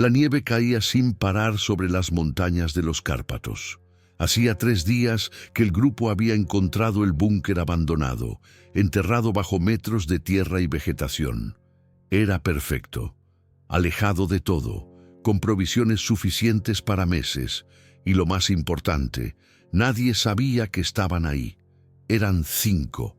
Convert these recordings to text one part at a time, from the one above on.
La nieve caía sin parar sobre las montañas de los Cárpatos. Hacía 3 días que el grupo había encontrado el búnker abandonado, enterrado bajo metros de tierra y vegetación. Era perfecto, alejado de todo, con provisiones suficientes para meses, y lo más importante, nadie sabía que estaban ahí. Eran 5.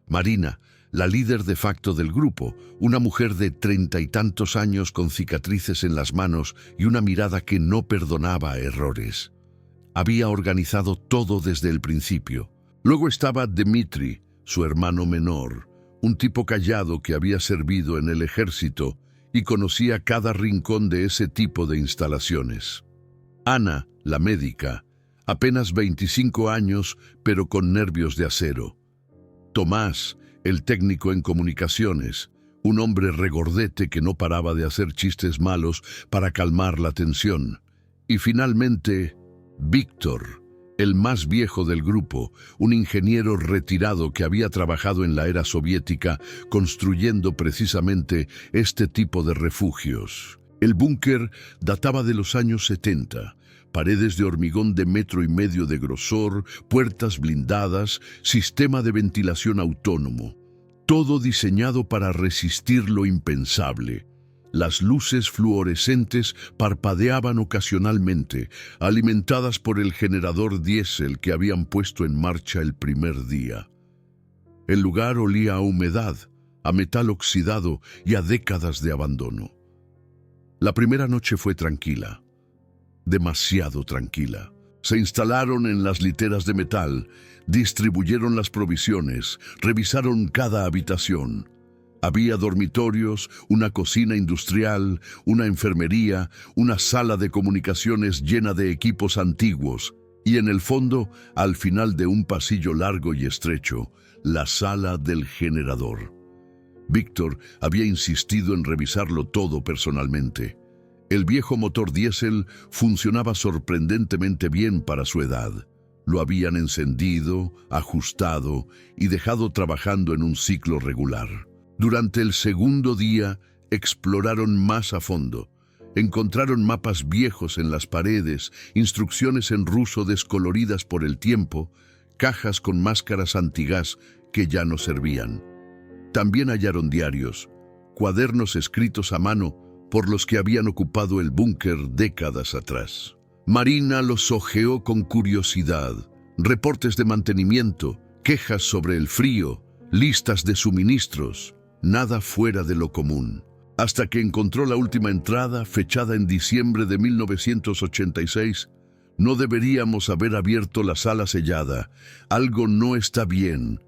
Marina, la líder de facto del grupo, una mujer de 30 y tantos años con cicatrices en las manos y una mirada que no perdonaba errores. Había organizado todo desde el principio. Luego estaba Dmitri, su hermano menor, un tipo callado que había servido en el ejército y conocía cada rincón de ese tipo de instalaciones. Ana, la médica, apenas 25 años, pero con nervios de acero. Tomás, el técnico en comunicaciones, un hombre regordete que no paraba de hacer chistes malos para calmar la tensión. Y finalmente, Víctor, el más viejo del grupo, un ingeniero retirado que había trabajado en la era soviética construyendo precisamente este tipo de refugios. El búnker databa de los años 70. Paredes de hormigón de 1,5 metros de grosor, puertas blindadas, sistema de ventilación autónomo. Todo diseñado para resistir lo impensable. Las luces fluorescentes parpadeaban ocasionalmente, alimentadas por el generador diésel que habían puesto en marcha el primer día. El lugar olía a humedad, a metal oxidado y a décadas de abandono. La primera noche fue tranquila. Demasiado tranquila. Se instalaron en las literas de metal, distribuyeron las provisiones, revisaron cada habitación. Había dormitorios, una cocina industrial, una enfermería, una sala de comunicaciones llena de equipos antiguos y en el fondo, al final de un pasillo largo y estrecho, la sala del generador. Víctor había insistido en revisarlo todo personalmente. El viejo motor diésel funcionaba sorprendentemente bien para su edad. Lo habían encendido, ajustado y dejado trabajando en un ciclo regular. Durante el segundo día, exploraron más a fondo. Encontraron mapas viejos en las paredes, instrucciones en ruso descoloridas por el tiempo, cajas con máscaras antigás que ya no servían. También hallaron diarios, cuadernos escritos a mano por los que habían ocupado el búnker décadas atrás. Marina los hojeó con curiosidad. Reportes de mantenimiento, quejas sobre el frío, listas de suministros, nada fuera de lo común. Hasta que encontró la última entrada, fechada en diciembre de 1986. No deberíamos haber abierto la sala sellada. Algo no está bien.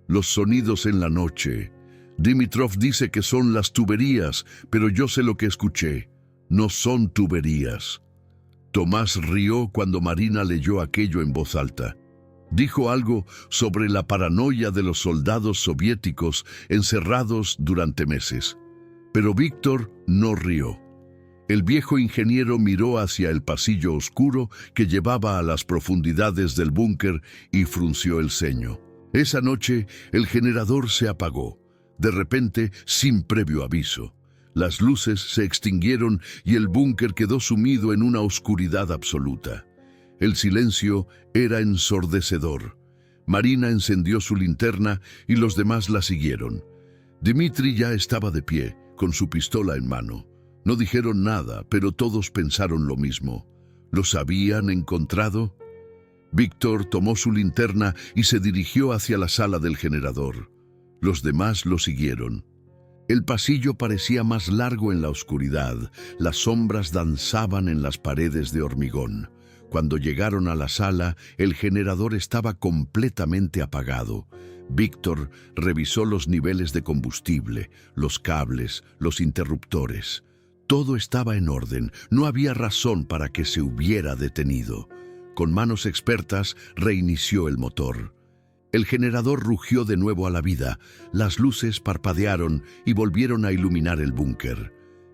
Los sonidos en la noche. Dimitrov dice que son las tuberías, pero yo sé lo que escuché. No son tuberías. Tomás rió cuando Marina leyó aquello en voz alta. Dijo algo sobre la paranoia de los soldados soviéticos encerrados durante meses. Pero Víctor no rió. El viejo ingeniero miró hacia el pasillo oscuro que llevaba a las profundidades del búnker y frunció el ceño. Esa noche el generador se apagó. De repente, sin previo aviso. Las luces se extinguieron y el búnker quedó sumido en una oscuridad absoluta. El silencio era ensordecedor. Marina encendió su linterna y los demás la siguieron. Dmitri ya estaba de pie, con su pistola en mano. No dijeron nada, pero todos pensaron lo mismo. ¿Los habían encontrado? Víctor tomó su linterna y se dirigió hacia la sala del generador. Los demás lo siguieron. El pasillo parecía más largo en la oscuridad. Las sombras danzaban en las paredes de hormigón. Cuando llegaron a la sala, el generador estaba completamente apagado. Víctor revisó los niveles de combustible, los cables, los interruptores. Todo estaba en orden. No había razón para que se hubiera detenido. Con manos expertas, reinició el motor. El generador rugió de nuevo a la vida. Las luces parpadearon y volvieron a iluminar el búnker.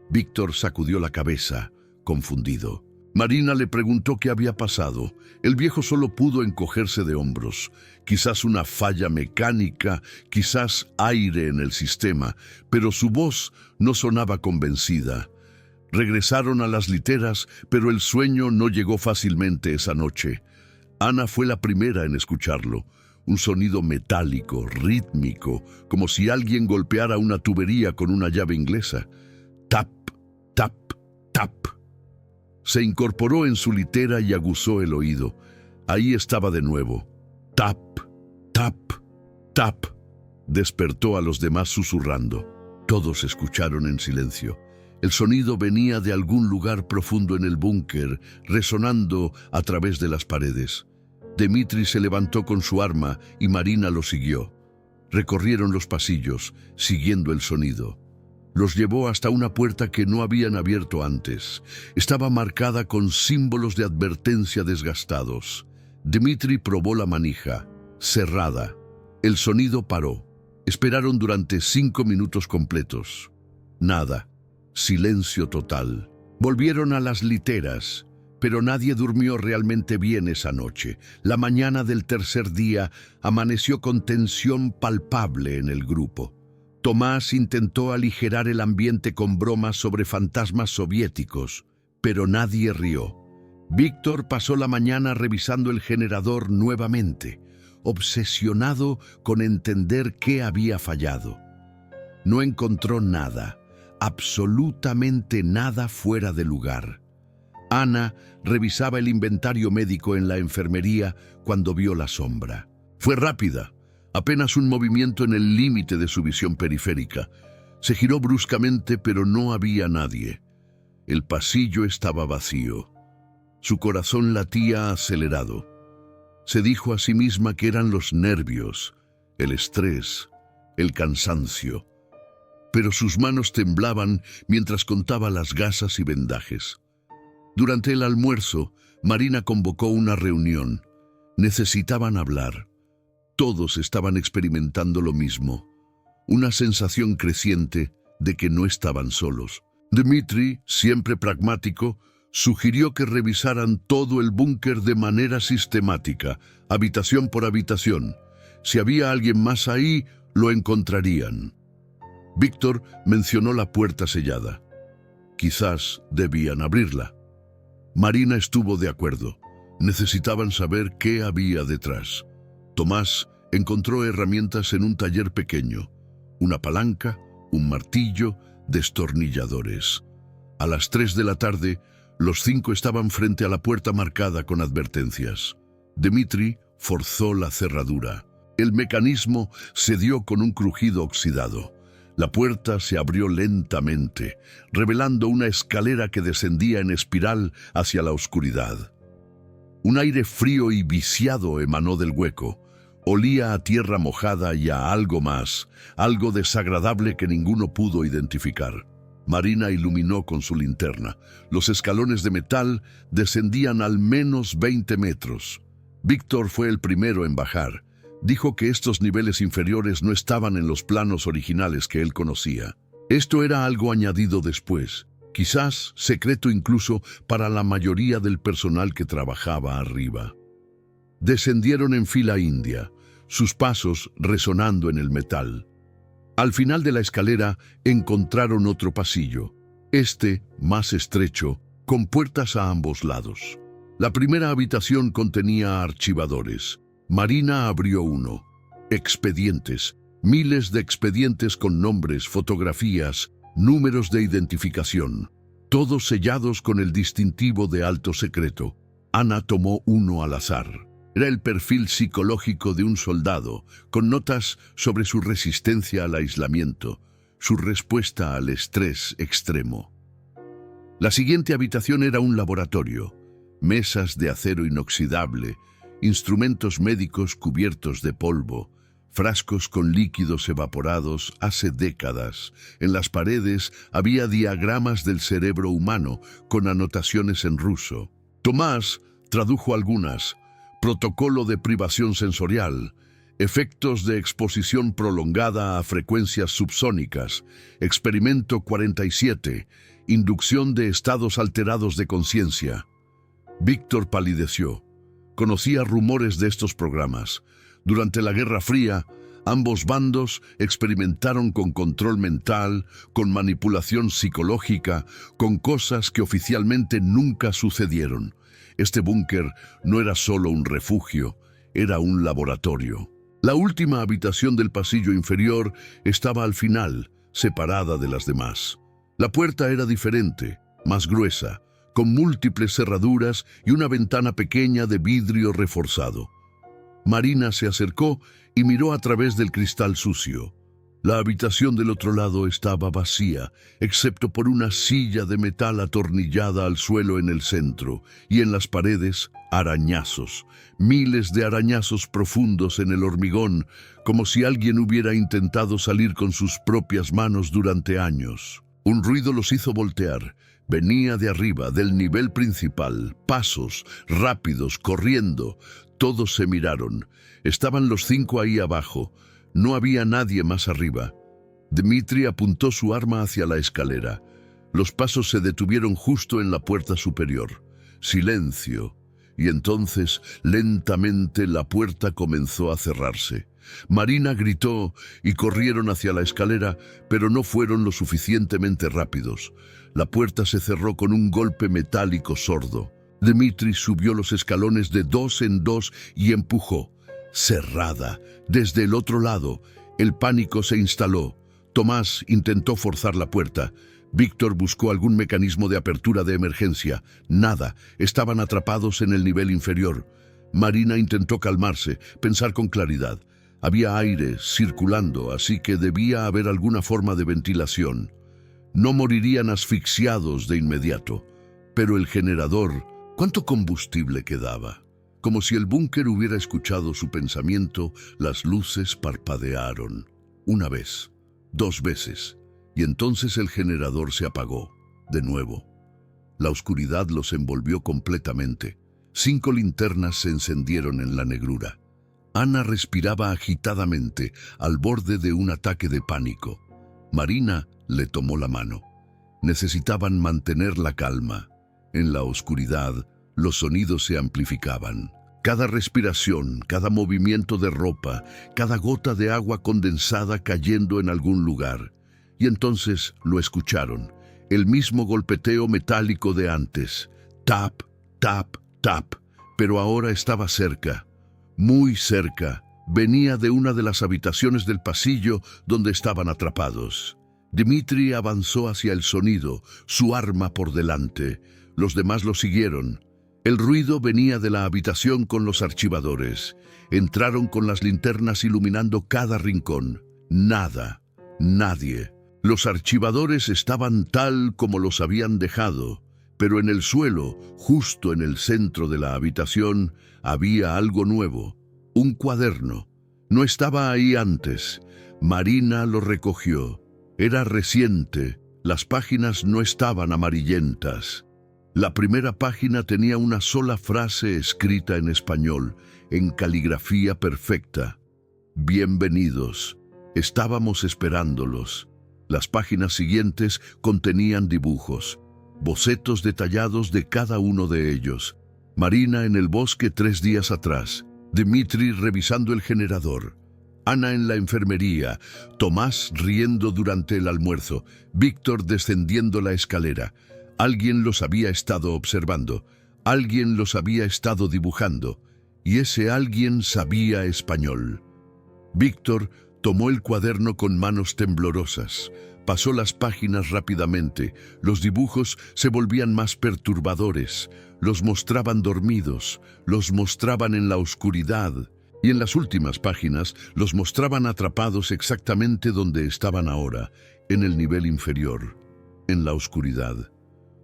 Víctor sacudió la cabeza, confundido. Marina le preguntó qué había pasado. El viejo solo pudo encogerse de hombros. Quizás una falla mecánica, quizás aire en el sistema, pero su voz no sonaba convencida. Regresaron a las literas, pero el sueño no llegó fácilmente esa noche. Ana fue la primera en escucharlo. Un sonido metálico, rítmico, como si alguien golpeara una tubería con una llave inglesa. Tap, tap, tap. Se incorporó en su litera y aguzó el oído. Ahí estaba de nuevo. Tap, tap, tap. Despertó a los demás susurrando. Todos escucharon en silencio. El sonido venía de algún lugar profundo en el búnker, resonando a través de las paredes. Dmitri se levantó con su arma y Marina lo siguió. Recorrieron los pasillos, siguiendo el sonido. Los llevó hasta una puerta que no habían abierto antes. Estaba marcada con símbolos de advertencia desgastados. Dmitri probó la manija, cerrada. El sonido paró. Esperaron durante 5 minutos completos. Nada. Silencio total. Volvieron a las literas, pero nadie durmió realmente bien esa noche. La mañana del tercer día amaneció con tensión palpable en el grupo. Tomás intentó aligerar el ambiente con bromas sobre fantasmas soviéticos, pero nadie rió. Víctor pasó la mañana revisando el generador nuevamente, obsesionado con entender qué había fallado. No encontró nada, absolutamente nada fuera de lugar. Ana revisaba el inventario médico en la enfermería cuando vio la sombra. Fue rápida, apenas un movimiento en el límite de su visión periférica. Se giró bruscamente, pero no había nadie. El pasillo estaba vacío. Su corazón latía acelerado. Se dijo a sí misma que eran los nervios, el estrés, el cansancio. Pero sus manos temblaban mientras contaba las gasas y vendajes. Durante el almuerzo, Marina convocó una reunión. Necesitaban hablar. Todos estaban experimentando lo mismo. Una sensación creciente de que no estaban solos. Dmitri, siempre pragmático, sugirió que revisaran todo el búnker de manera sistemática, habitación por habitación. Si había alguien más ahí, lo encontrarían. Víctor mencionó la puerta sellada. Quizás debían abrirla. Marina estuvo de acuerdo. Necesitaban saber qué había detrás. Tomás encontró herramientas en un taller pequeño. Una palanca, un martillo, destornilladores. A las 3 de la tarde, los 5 estaban frente a la puerta marcada con advertencias. Dmitri forzó la cerradura. El mecanismo cedió con un crujido oxidado. La puerta se abrió lentamente, revelando una escalera que descendía en espiral hacia la oscuridad. Un aire frío y viciado emanó del hueco. Olía a tierra mojada y a algo más, algo desagradable que ninguno pudo identificar. Marina iluminó con su linterna. Los escalones de metal descendían al menos 20 metros. Víctor fue el primero en bajar. Dijo que estos niveles inferiores no estaban en los planos originales que él conocía. Esto era algo añadido después, quizás secreto incluso para la mayoría del personal que trabajaba arriba. Descendieron en fila india, sus pasos resonando en el metal. Al final de la escalera encontraron otro pasillo, más estrecho, con puertas a ambos lados. La primera habitación contenía archivadores. Marina abrió uno. Expedientes. Miles de expedientes con nombres, fotografías, números de identificación. Todos sellados con el distintivo de alto secreto. Ana tomó uno al azar. Era el perfil psicológico de un soldado, con notas sobre su resistencia al aislamiento, su respuesta al estrés extremo. La siguiente habitación era un laboratorio. Mesas de acero inoxidable, instrumentos médicos cubiertos de polvo, frascos con líquidos evaporados hace décadas. En las paredes había diagramas del cerebro humano con anotaciones en ruso. Tomás tradujo algunas: protocolo de privación sensorial, efectos de exposición prolongada a frecuencias subsónicas, experimento 47, inducción de estados alterados de conciencia. Víctor palideció. Conocía rumores de estos programas. Durante la Guerra Fría, Ambos bandos experimentaron con control mental, con manipulación psicológica, con cosas que oficialmente nunca sucedieron. Este búnker no era solo un refugio, era un laboratorio. La última habitación del pasillo inferior estaba al final, separada de las demás. La puerta era diferente, más gruesa, con múltiples cerraduras y una ventana pequeña de vidrio reforzado. Marina se acercó y miró a través del cristal sucio. La habitación del otro lado estaba vacía, excepto por una silla de metal atornillada al suelo en el centro, y en las paredes, arañazos, miles de arañazos profundos en el hormigón, como si alguien hubiera intentado salir con sus propias manos durante años. Un ruido los hizo voltear. Venía de arriba, del nivel principal, pasos, rápidos, corriendo. Todos se miraron. Estaban los 5 ahí abajo. No había nadie más arriba. Dmitri apuntó su arma hacia la escalera. Los pasos se detuvieron justo en la puerta superior. Silencio. Y entonces, lentamente, la puerta comenzó a cerrarse. Marina gritó y corrieron hacia la escalera, pero no fueron lo suficientemente rápidos. La puerta se cerró con un golpe metálico sordo. Dmitri subió los escalones de 2 en 2 y empujó. Cerrada. Desde el otro lado, el pánico se instaló. Tomás intentó forzar la puerta. Víctor buscó algún mecanismo de apertura de emergencia. Nada. Estaban atrapados en el nivel inferior. Marina intentó calmarse, pensar con claridad. Había aire circulando, así que debía haber alguna forma de ventilación. No morirían asfixiados de inmediato. Pero el generador, ¿cuánto combustible quedaba? Como si el búnker hubiera escuchado su pensamiento, las luces parpadearon. 1 vez, 2 veces, y entonces el generador se apagó, de nuevo. La oscuridad los envolvió completamente. 5 linternas se encendieron en la negrura. Ana respiraba agitadamente, al borde de un ataque de pánico. Marina le tomó la mano. Necesitaban mantener la calma. En la oscuridad, los sonidos se amplificaban. Cada respiración, cada movimiento de ropa, cada gota de agua condensada cayendo en algún lugar. Y entonces lo escucharon. El mismo golpeteo metálico de antes. Tap, tap, tap. Pero ahora estaba cerca. Muy cerca. Venía de una de las habitaciones del pasillo donde estaban atrapados. Dmitri avanzó hacia el sonido, su arma por delante. Los demás lo siguieron. El ruido venía de la habitación con los archivadores. Entraron con las linternas iluminando cada rincón. Nada, nadie. Los archivadores estaban tal como los habían dejado, pero en el suelo, justo en el centro de la habitación, había algo nuevo. Un cuaderno. No estaba ahí antes. Marina lo recogió. Era reciente. Las páginas no estaban amarillentas. La primera página tenía una sola frase escrita en español, en caligrafía perfecta. Bienvenidos. Estábamos esperándolos. Las páginas siguientes contenían dibujos, bocetos detallados de cada uno de ellos. Marina en el bosque 3 días atrás. Dmitri revisando el generador. Ana en la enfermería. Tomás riendo durante el almuerzo. Víctor descendiendo la escalera. Alguien los había estado observando, alguien los había estado dibujando, y ese alguien sabía español. Víctor tomó el cuaderno con manos temblorosas, pasó las páginas rápidamente, los dibujos se volvían más perturbadores, los mostraban dormidos, los mostraban en la oscuridad, y en las últimas páginas los mostraban atrapados exactamente donde estaban ahora, en el nivel inferior, en la oscuridad.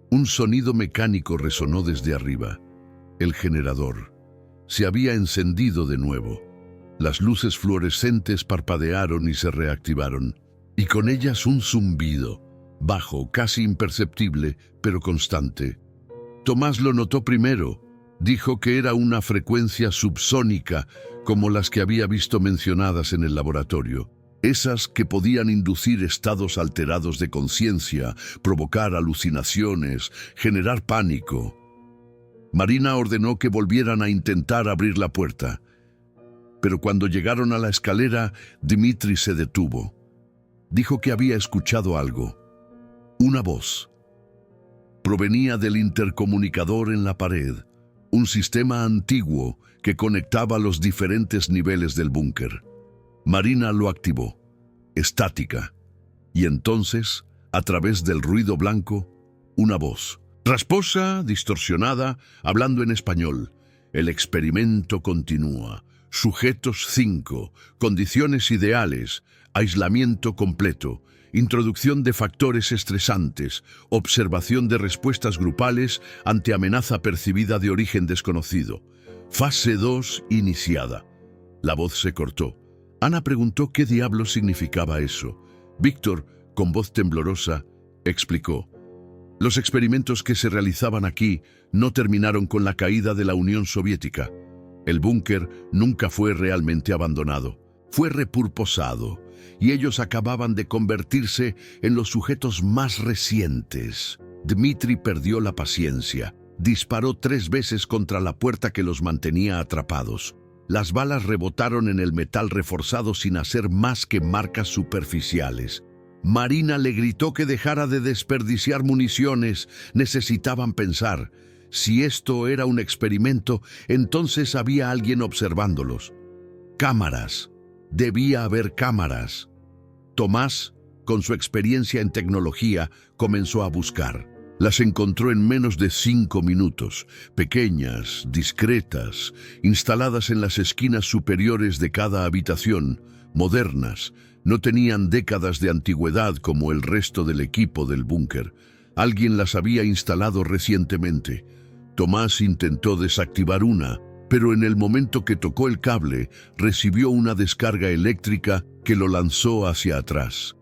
Un sonido mecánico resonó desde arriba. El generador. Se había encendido de nuevo. Las luces fluorescentes parpadearon y se reactivaron, y con ellas un zumbido, bajo, casi imperceptible, pero constante. Tomás lo notó primero. Dijo que era una frecuencia subsónica, como las que había visto mencionadas en el laboratorio. Esas que podían inducir estados alterados de conciencia, provocar alucinaciones, generar pánico. Marina ordenó que volvieran a intentar abrir la puerta. Pero cuando llegaron a la escalera, Dmitri se detuvo. Dijo que había escuchado algo. Una voz. Provenía del intercomunicador en la pared, un sistema antiguo que conectaba los diferentes niveles del búnker. Marina lo activó. Estática. Y entonces, a través del ruido blanco, una voz. Rasposa, distorsionada, hablando en español. El experimento continúa. Sujetos 5, condiciones ideales, aislamiento completo, introducción de factores estresantes, observación de respuestas grupales ante amenaza percibida de origen desconocido. Fase 2 iniciada. La voz se cortó. Ana preguntó qué diablos significaba eso. Víctor, con voz temblorosa, explicó. Los experimentos que se realizaban aquí no terminaron con la caída de la Unión Soviética. El búnker nunca fue realmente abandonado. Fue repurposado, y ellos acababan de convertirse en los sujetos más recientes. Dmitri perdió la paciencia. Disparó 3 veces contra la puerta que los mantenía atrapados. Las balas rebotaron en el metal reforzado sin hacer más que marcas superficiales. Marina le gritó que dejara de desperdiciar municiones. Necesitaban pensar. Si esto era un experimento, entonces había alguien observándolos. Cámaras. Debía haber cámaras. Tomás, con su experiencia en tecnología, comenzó a buscar. Las encontró en menos de 5 minutos, pequeñas, discretas, instaladas en las esquinas superiores de cada habitación, modernas. No tenían décadas de antigüedad como el resto del equipo del búnker. Alguien las había instalado recientemente. Tomás intentó desactivar una, pero en el momento que tocó el cable, recibió una descarga eléctrica que lo lanzó hacia atrás.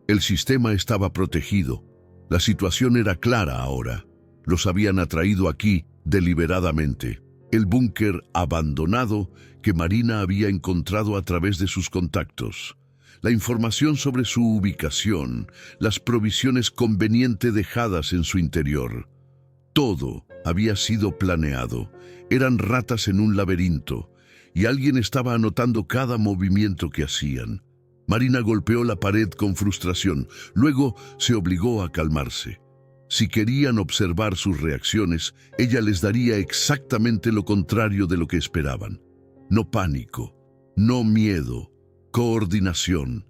El sistema estaba protegido. La situación era clara ahora. Los habían atraído aquí deliberadamente. El búnker abandonado que Marina había encontrado a través de sus contactos. La información sobre su ubicación, las provisiones convenientes dejadas en su interior. Todo había sido planeado. Eran ratas en un laberinto, y alguien estaba anotando cada movimiento que hacían. Marina golpeó la pared con frustración. Luego se obligó a calmarse. Si querían observar sus reacciones, ella les daría exactamente lo contrario de lo que esperaban. No pánico, no miedo, coordinación,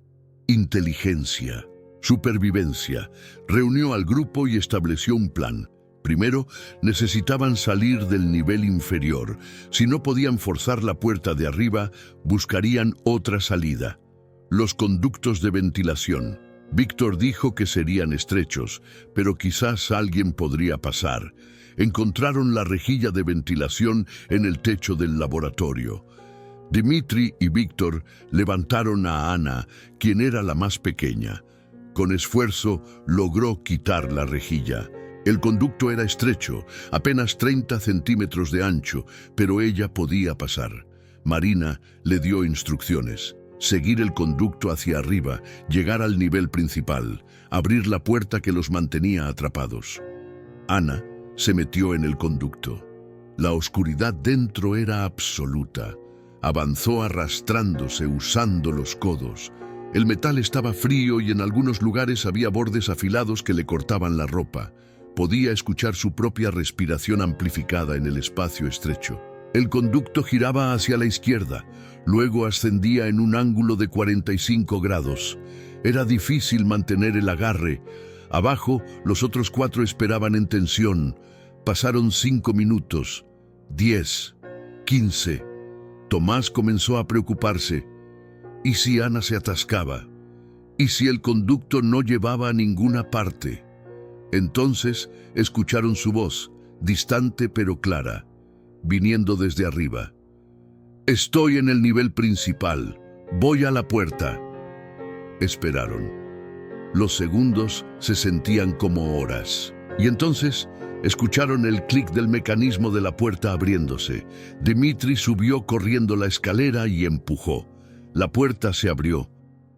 inteligencia, supervivencia. Reunió al grupo y estableció un plan. Primero, necesitaban salir del nivel inferior. Si no podían forzar la puerta de arriba, buscarían otra salida. Los conductos de ventilación. Víctor dijo que serían estrechos, pero quizás alguien podría pasar. Encontraron la rejilla de ventilación en el techo del laboratorio. Dmitri y Víctor levantaron a Ana, quien era la más pequeña. Con esfuerzo logró quitar la rejilla. El conducto era estrecho, apenas 30 centímetros de ancho, pero ella podía pasar. Marina le dio instrucciones. Seguir el conducto hacia arriba, llegar al nivel principal, abrir la puerta que los mantenía atrapados. Ana se metió en el conducto. La oscuridad dentro era absoluta. Avanzó arrastrándose, usando los codos. El metal estaba frío y en algunos lugares había bordes afilados que le cortaban la ropa. Podía escuchar su propia respiración amplificada en el espacio estrecho. El conducto giraba hacia la izquierda, luego ascendía en un ángulo de 45 grados. Era difícil mantener el agarre. Abajo, los otros 4 esperaban en tensión. Pasaron 5 minutos, 10, 15. Tomás comenzó a preocuparse. ¿Y si Ana se atascaba? ¿Y si el conducto no llevaba a ninguna parte? Entonces escucharon su voz, distante pero clara, viniendo desde arriba. «Estoy en el nivel principal. Voy a la puerta». Esperaron. Los segundos se sentían como horas. Y entonces escucharon el clic del mecanismo de la puerta abriéndose. Dmitri subió corriendo la escalera y empujó. La puerta se abrió.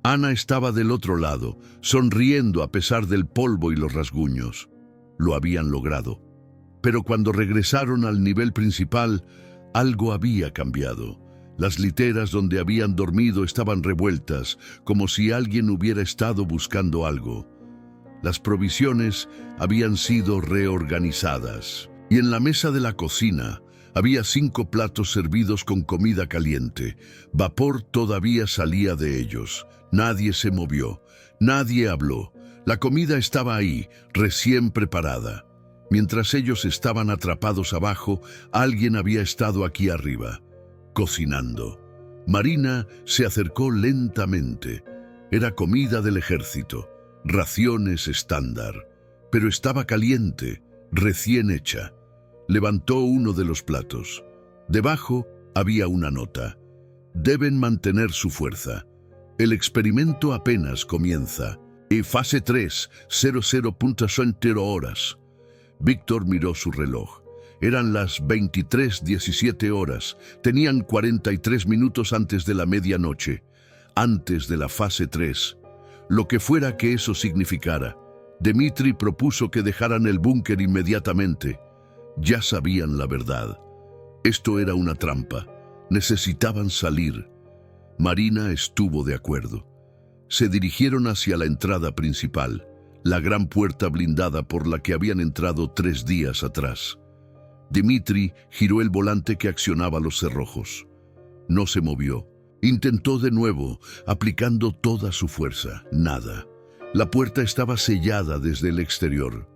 Ana estaba del otro lado, sonriendo a pesar del polvo y los rasguños. Lo habían logrado. Pero cuando regresaron al nivel principal, algo había cambiado. Las literas donde habían dormido estaban revueltas, como si alguien hubiera estado buscando algo. Las provisiones habían sido reorganizadas, y en la mesa de la cocina había 5 platos servidos con comida caliente. Vapor todavía salía de ellos. Nadie se movió, nadie habló. La comida estaba ahí, recién preparada. Mientras ellos estaban atrapados abajo, alguien había estado aquí arriba, cocinando. Marina se acercó lentamente. Era comida del ejército, raciones estándar, pero estaba caliente, recién hecha. Levantó uno de los platos. Debajo había una nota. Deben mantener su fuerza. El experimento apenas comienza. Fase 3, 00.0 horas. Víctor miró su reloj. Eran las 23:17 horas. Tenían 43 minutos antes de la medianoche, antes de la fase 3. Lo que fuera que eso significara. Dmitri propuso que dejaran el búnker inmediatamente. Ya sabían la verdad. Esto era una trampa. Necesitaban salir. Marina estuvo de acuerdo. Se dirigieron hacia la entrada principal, la gran puerta blindada por la que habían entrado 3 días atrás. Dmitri giró el volante que accionaba los cerrojos. No se movió. Intentó de nuevo, aplicando toda su fuerza. Nada. La puerta estaba sellada desde el exterior.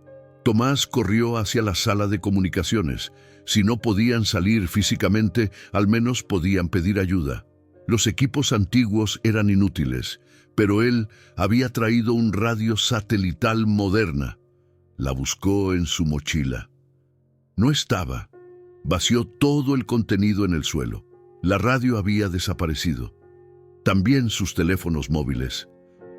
Tomás corrió hacia la sala de comunicaciones. Si no podían salir físicamente, al menos podían pedir ayuda. Los equipos antiguos eran inútiles, pero él había traído un radio satelital moderna. La buscó en su mochila. No estaba. Vació todo el contenido en el suelo. La radio había desaparecido. También sus teléfonos móviles.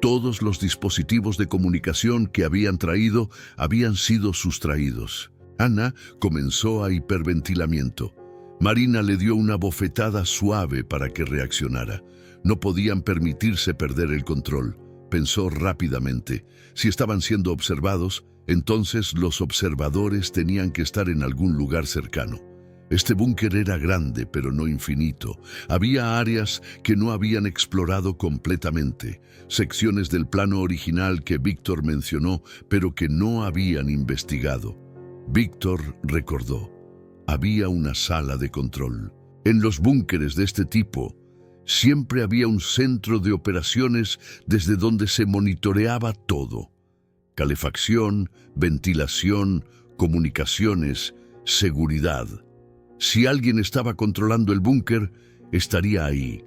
Todos los dispositivos de comunicación que habían traído habían sido sustraídos. Ana comenzó a hiperventilamiento. Marina le dio una bofetada suave para que reaccionara. No podían permitirse perder el control. Pensó rápidamente. Si estaban siendo observados, entonces los observadores tenían que estar en algún lugar cercano. Este búnker era grande, pero no infinito. Había áreas que no habían explorado completamente, secciones del plano original que Víctor mencionó, pero que no habían investigado. Víctor recordó. Había una sala de control. En los búnkeres de este tipo, siempre había un centro de operaciones desde donde se monitoreaba todo. Calefacción, ventilación, comunicaciones, seguridad. Si alguien estaba controlando el búnker, estaría ahí.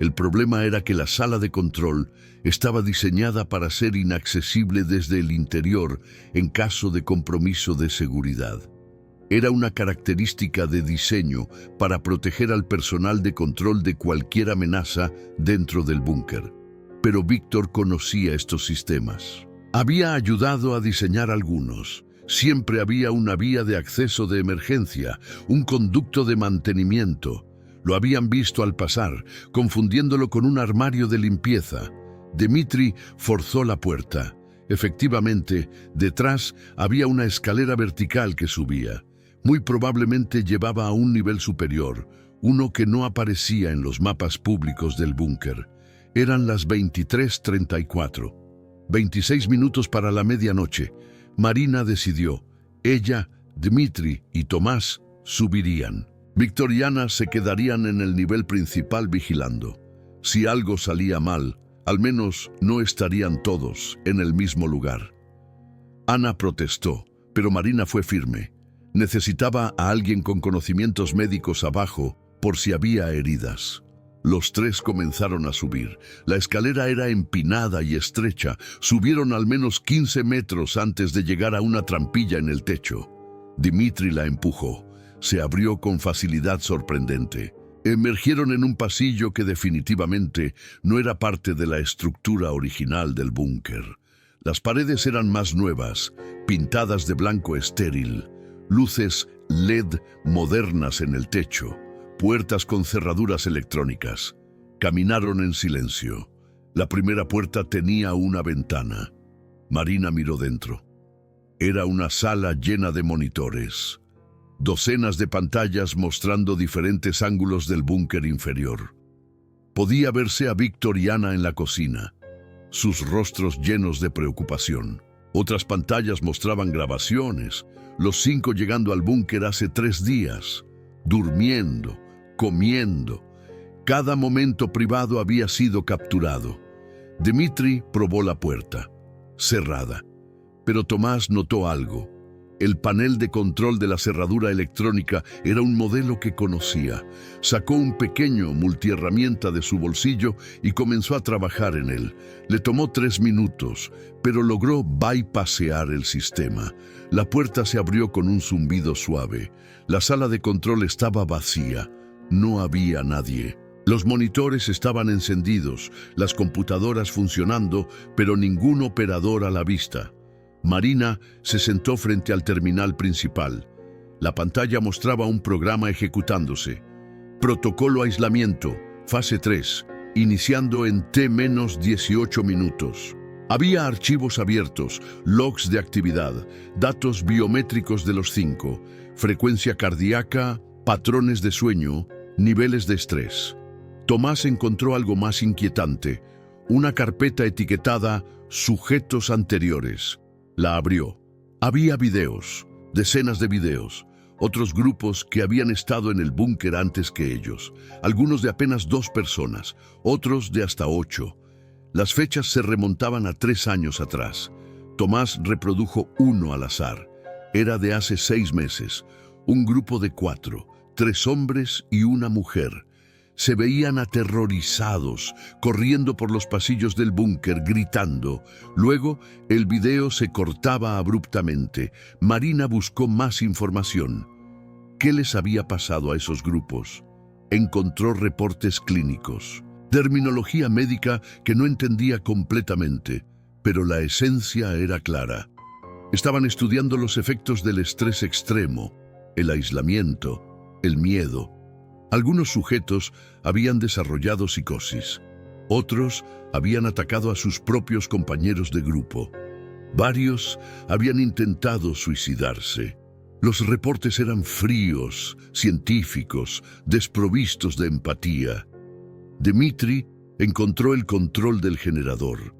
El problema era que la sala de control estaba diseñada para ser inaccesible desde el interior en caso de compromiso de seguridad. Era una característica de diseño para proteger al personal de control de cualquier amenaza dentro del búnker. Pero Víctor conocía estos sistemas. Había ayudado a diseñar algunos. Siempre había una vía de acceso de emergencia, un conducto de mantenimiento. Lo habían visto al pasar, confundiéndolo con un armario de limpieza. Dmitri forzó la puerta. Efectivamente, detrás había una escalera vertical que subía. Muy probablemente llevaba a un nivel superior, uno que no aparecía en los mapas públicos del búnker. Eran las 23:34. 26 minutos para la medianoche. Marina decidió. Ella, Dmitri y Tomás subirían. Víctor y Ana se quedarían en el nivel principal vigilando. Si algo salía mal, al menos no estarían todos en el mismo lugar. Ana protestó, pero Marina fue firme. Necesitaba a alguien con conocimientos médicos abajo por si había heridas. Los 3 comenzaron a subir. La escalera era empinada y estrecha. Subieron al menos 15 metros antes de llegar a una trampilla en el techo. Dmitri la empujó. Se abrió con facilidad sorprendente. Emergieron en un pasillo que definitivamente no era parte de la estructura original del búnker. Las paredes eran más nuevas, pintadas de blanco estéril. Luces LED modernas en el techo. Puertas con cerraduras electrónicas. Caminaron en silencio. La primera puerta tenía una ventana. Marina miró dentro. Era una sala llena de monitores. docenas de pantallas mostrando diferentes ángulos del búnker inferior. Podía verse a Víctor y Ana en la cocina, sus rostros llenos de preocupación. Otras pantallas mostraban grabaciones, los 5 llegando al búnker hace 3 días, durmiendo, comiendo. Cada momento privado había sido capturado. Dmitri probó la puerta, cerrada, pero Tomás notó algo. El panel de control de la cerradura electrónica era un modelo que conocía. Sacó un pequeño multiherramienta de su bolsillo y comenzó a trabajar en él. Le tomó 3 minutos, pero logró bypassear el sistema. La puerta se abrió con un zumbido suave. La sala de control estaba vacía. No había nadie. Los monitores estaban encendidos, las computadoras funcionando, pero ningún operador a la vista. Marina se sentó frente al terminal principal. La pantalla mostraba un programa ejecutándose. Protocolo aislamiento, fase 3, iniciando en T-18 minutos. Había archivos abiertos, logs de actividad, datos biométricos de los 5, frecuencia cardíaca, patrones de sueño, niveles de estrés. Tomás encontró algo más inquietante, una carpeta etiquetada Sujetos anteriores. La abrió. Había videos, decenas de videos, otros grupos que habían estado en el búnker antes que ellos, algunos de apenas 2 personas, otros de hasta 8. Las fechas se remontaban a 3 años atrás. Tomás reprodujo uno al azar. Era de hace 6 meses. Un grupo de 4, 3 hombres y una mujer. Se veían aterrorizados, corriendo por los pasillos del búnker, gritando. Luego, el video se cortaba abruptamente. Marina buscó más información. ¿Qué les había pasado a esos grupos? Encontró reportes clínicos, terminología médica que no entendía completamente, pero la esencia era clara. Estaban estudiando los efectos del estrés extremo, el aislamiento, el miedo. Algunos sujetos habían desarrollado psicosis. Otros habían atacado a sus propios compañeros de grupo. Varios habían intentado suicidarse. Los reportes eran fríos, científicos, desprovistos de empatía. Dmitri encontró el control del generador.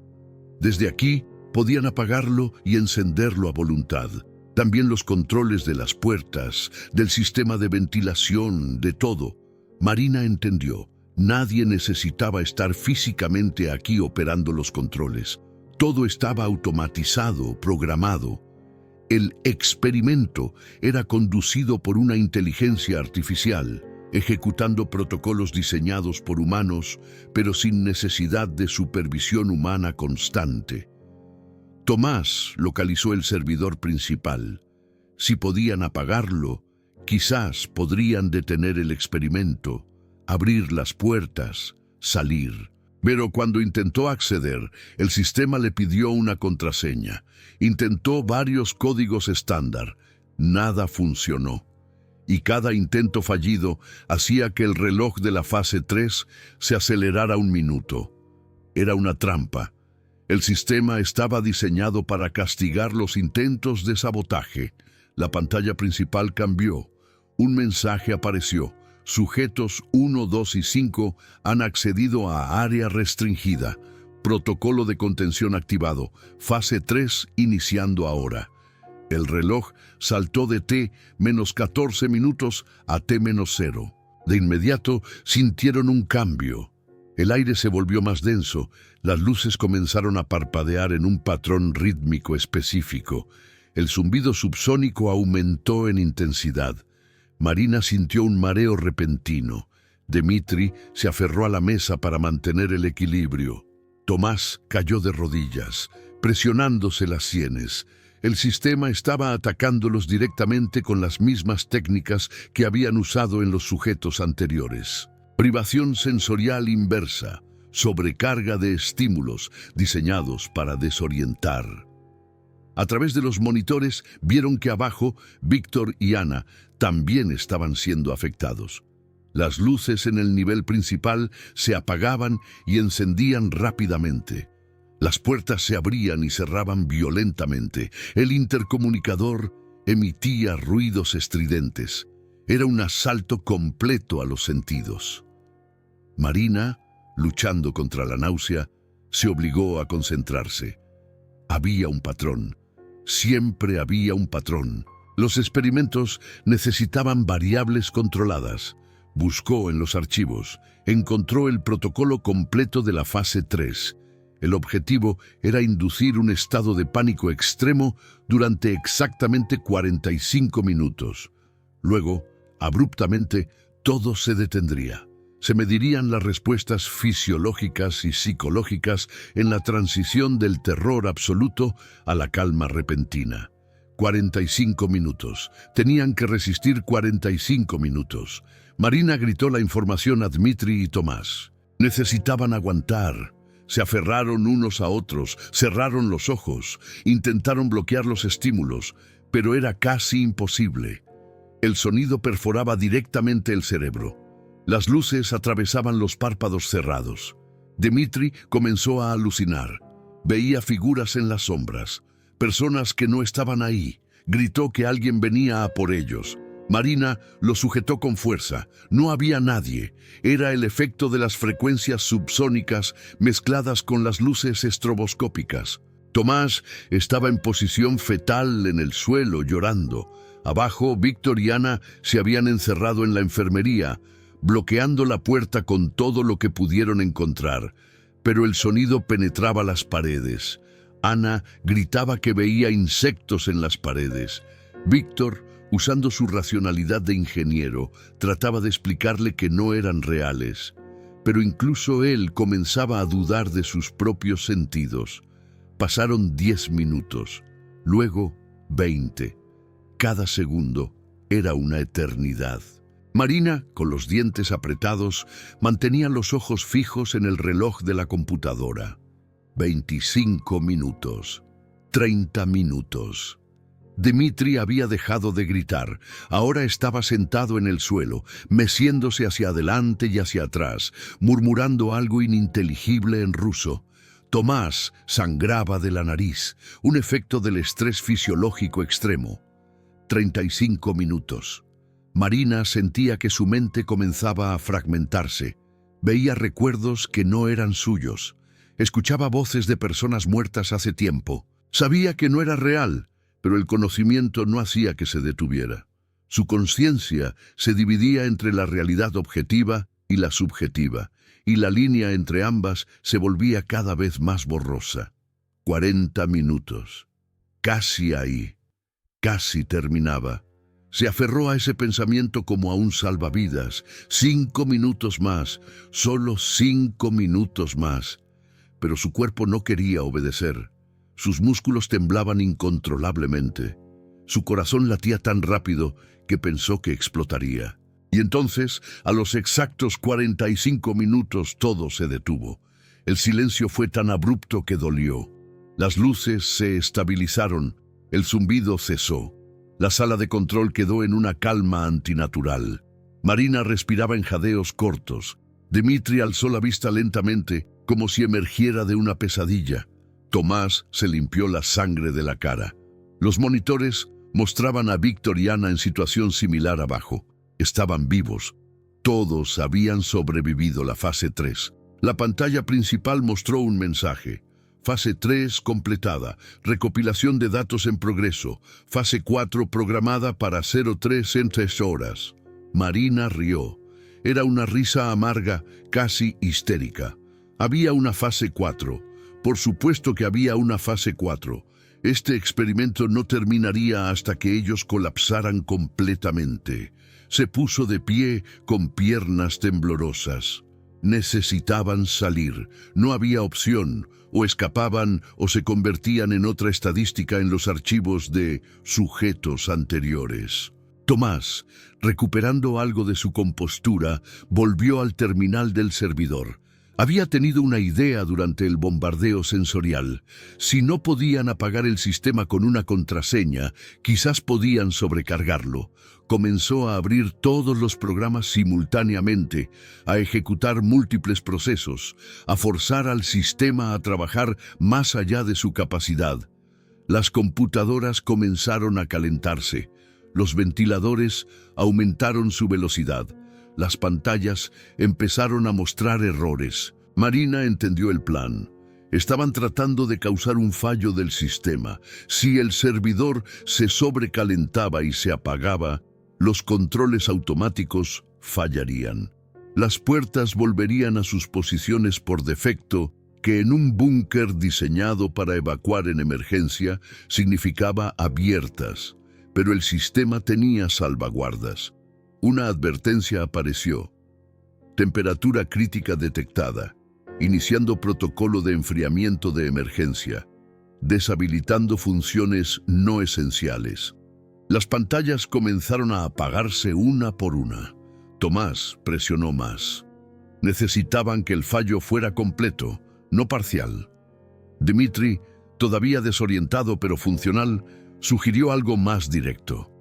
Desde aquí podían apagarlo y encenderlo a voluntad. También los controles de las puertas, del sistema de ventilación, de todo. Marina entendió. Nadie necesitaba estar físicamente aquí operando los controles. Todo estaba automatizado, programado. El experimento era conducido por una inteligencia artificial, ejecutando protocolos diseñados por humanos, pero sin necesidad de supervisión humana constante. Tomás localizó el servidor principal. Si podían apagarlo, quizás podrían detener el experimento, abrir las puertas, salir. Pero cuando intentó acceder, el sistema le pidió una contraseña. Intentó varios códigos estándar. Nada funcionó. Y cada intento fallido hacía que el reloj de la fase 3 se acelerara 1 minuto. Era una trampa. El sistema estaba diseñado para castigar los intentos de sabotaje. La pantalla principal cambió. Un mensaje apareció. Sujetos 1, 2 y 5 han accedido a área restringida. Protocolo de contención activado. Fase 3 iniciando ahora. El reloj saltó de T-14 minutos a T-0. De inmediato sintieron un cambio. El aire se volvió más denso. Las luces comenzaron a parpadear en un patrón rítmico específico. El zumbido subsónico aumentó en intensidad. Marina sintió un mareo repentino. Dmitri se aferró a la mesa para mantener el equilibrio. Tomás cayó de rodillas, presionándose las sienes. El sistema estaba atacándolos directamente con las mismas técnicas que habían usado en los sujetos anteriores. Privación sensorial inversa, sobrecarga de estímulos diseñados para desorientar. A través de los monitores vieron que abajo Víctor y Ana también estaban siendo afectados. Las luces en el nivel principal se apagaban y encendían rápidamente. Las puertas se abrían y cerraban violentamente. El intercomunicador emitía ruidos estridentes. Era un asalto completo a los sentidos. Marina, luchando contra la náusea, se obligó a concentrarse. Había un patrón. Siempre había un patrón. Los experimentos necesitaban variables controladas. Buscó en los archivos. Encontró el protocolo completo de la fase 3. El objetivo era inducir un estado de pánico extremo durante exactamente 45 minutos. Luego, abruptamente, todo se detendría. Se medirían las respuestas fisiológicas y psicológicas en la transición del terror absoluto a la calma repentina. 45 minutos. Tenían que resistir 45 minutos. Marina gritó la información a Dmitri y Tomás. Necesitaban aguantar. Se aferraron unos a otros, cerraron los ojos, intentaron bloquear los estímulos, pero era casi imposible. El sonido perforaba directamente el cerebro. Las luces atravesaban los párpados cerrados. Dmitri comenzó a alucinar. Veía figuras en las sombras, personas que no estaban ahí. Gritó que alguien venía a por ellos. Marina lo sujetó con fuerza. No había nadie. Era el efecto de las frecuencias subsónicas mezcladas con las luces estroboscópicas. Tomás estaba en posición fetal en el suelo, llorando. Abajo, Víctor y Ana se habían encerrado en la enfermería, bloqueando la puerta con todo lo que pudieron encontrar. Pero el sonido penetraba las paredes. Ana gritaba que veía insectos en las paredes. Víctor, usando su racionalidad de ingeniero, trataba de explicarle que no eran reales. Pero incluso él comenzaba a dudar de sus propios sentidos. Pasaron 10 minutos, luego 20. Cada segundo era una eternidad. Marina, con los dientes apretados, mantenía los ojos fijos en el reloj de la computadora. 25 minutos. 30 minutos. Dmitri había dejado de gritar. Ahora estaba sentado en el suelo, meciéndose hacia adelante y hacia atrás, murmurando algo ininteligible en ruso. Tomás sangraba de la nariz, un efecto del estrés fisiológico extremo. 35 minutos. Marina sentía que su mente comenzaba a fragmentarse. Veía recuerdos que no eran suyos. Escuchaba voces de personas muertas hace tiempo. Sabía que no era real, pero el conocimiento no hacía que se detuviera. Su conciencia se dividía entre la realidad objetiva y la subjetiva, y la línea entre ambas se volvía cada vez más borrosa. 40 minutos. Casi ahí. Casi terminaba. Se aferró a ese pensamiento como a un salvavidas. 5 minutos más, solo 5 minutos más. Pero su cuerpo no quería obedecer. Sus músculos temblaban incontrolablemente. Su corazón latía tan rápido que pensó que explotaría. Y entonces, a los exactos 45 minutos, todo se detuvo. El silencio fue tan abrupto que dolió. Las luces se estabilizaron. El zumbido cesó. La sala de control quedó en una calma antinatural. Marina respiraba en jadeos cortos. Dmitri alzó la vista lentamente, como si emergiera de una pesadilla. Tomás se limpió la sangre de la cara. Los monitores mostraban a Víctor y Ana en situación similar abajo. Estaban vivos. Todos habían sobrevivido la fase 3. La pantalla principal mostró un mensaje. Fase 3 completada. Recopilación de datos en progreso. Fase 4 programada para 03 en 3 horas. Marina rió. Era una risa amarga, casi histérica. Había una fase 4. Por supuesto que había una fase 4. Este experimento no terminaría hasta que ellos colapsaran completamente. Se puso de pie con piernas temblorosas. Necesitaban salir. No había opción. O escapaban o se convertían en otra estadística en los archivos de sujetos anteriores. Tomás, recuperando algo de su compostura, volvió al terminal del servidor. Había tenido una idea durante el bombardeo sensorial. Si no podían apagar el sistema con una contraseña, quizás podían sobrecargarlo. Comenzó a abrir todos los programas simultáneamente, a ejecutar múltiples procesos, a forzar al sistema a trabajar más allá de su capacidad. Las computadoras comenzaron a calentarse, los ventiladores aumentaron su velocidad, las pantallas empezaron a mostrar errores. Marina entendió el plan. Estaban tratando de causar un fallo del sistema. Si el servidor se sobrecalentaba y se apagaba, los controles automáticos fallarían. Las puertas volverían a sus posiciones por defecto, que en un búnker diseñado para evacuar en emergencia significaba abiertas, pero el sistema tenía salvaguardas. Una advertencia apareció. Temperatura crítica detectada. Iniciando protocolo de enfriamiento de emergencia. Deshabilitando funciones no esenciales. Las pantallas comenzaron a apagarse una por una. Tomás presionó más. Necesitaban que el fallo fuera completo, no parcial. Dmitri, todavía desorientado pero funcional, sugirió algo más directo.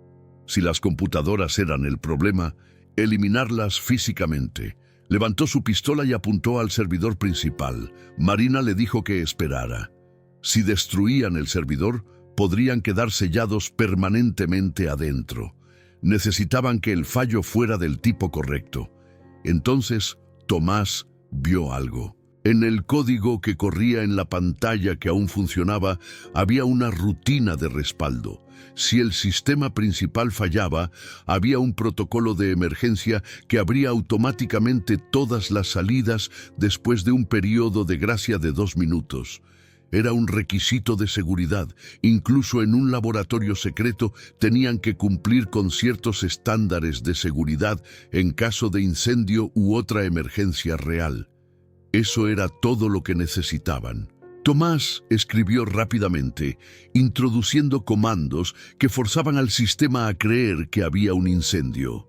Si las computadoras eran el problema, eliminarlas físicamente. Levantó su pistola y apuntó al servidor principal. Marina le dijo que esperara. Si destruían el servidor, podrían quedar sellados permanentemente adentro. Necesitaban que el fallo fuera del tipo correcto. Entonces, Tomás vio algo. En el código que corría en la pantalla que aún funcionaba, había una rutina de respaldo. Si el sistema principal fallaba, había un protocolo de emergencia que abría automáticamente todas las salidas después de un periodo de gracia de 2 minutos. Era un requisito de seguridad. Incluso en un laboratorio secreto tenían que cumplir con ciertos estándares de seguridad en caso de incendio u otra emergencia real. Eso era todo lo que necesitaban. Tomás escribió rápidamente, introduciendo comandos que forzaban al sistema a creer que había un incendio.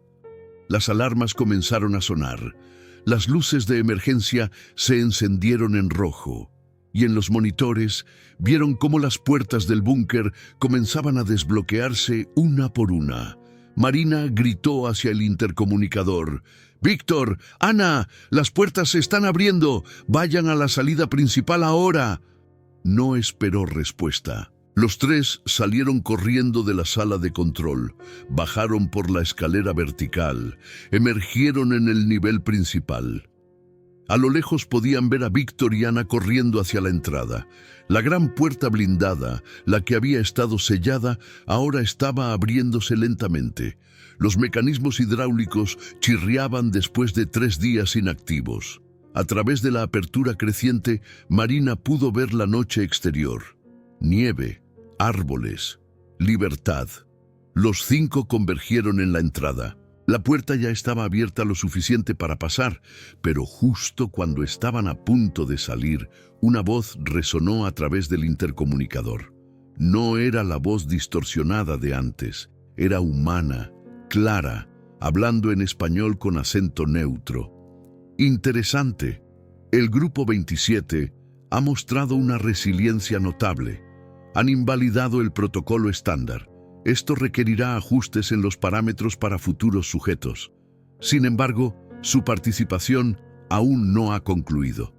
Las alarmas comenzaron a sonar. Las luces de emergencia se encendieron en rojo. Y en los monitores vieron cómo las puertas del búnker comenzaban a desbloquearse una por una. Marina gritó hacia el intercomunicador. «Víctor, Ana, las puertas se están abriendo. Vayan a la salida principal ahora». No esperó respuesta. Los tres salieron corriendo de la sala de control, bajaron por la escalera vertical, emergieron en el nivel principal. A lo lejos podían ver a Víctor y Ana corriendo hacia la entrada. La gran puerta blindada, la que había estado sellada, ahora estaba abriéndose lentamente. Los mecanismos hidráulicos chirriaban después de 3 días inactivos. A través de la apertura creciente, Marina pudo ver la noche exterior. Nieve, árboles, libertad. Los 5 convergieron en la entrada. La puerta ya estaba abierta lo suficiente para pasar, pero justo cuando estaban a punto de salir, una voz resonó a través del intercomunicador. No era la voz distorsionada de antes, era humana, clara, hablando en español con acento neutro. Interesante. El Grupo 27 ha mostrado una resiliencia notable. Han invalidado el protocolo estándar. Esto requerirá ajustes en los parámetros para futuros sujetos. Sin embargo, su participación aún no ha concluido.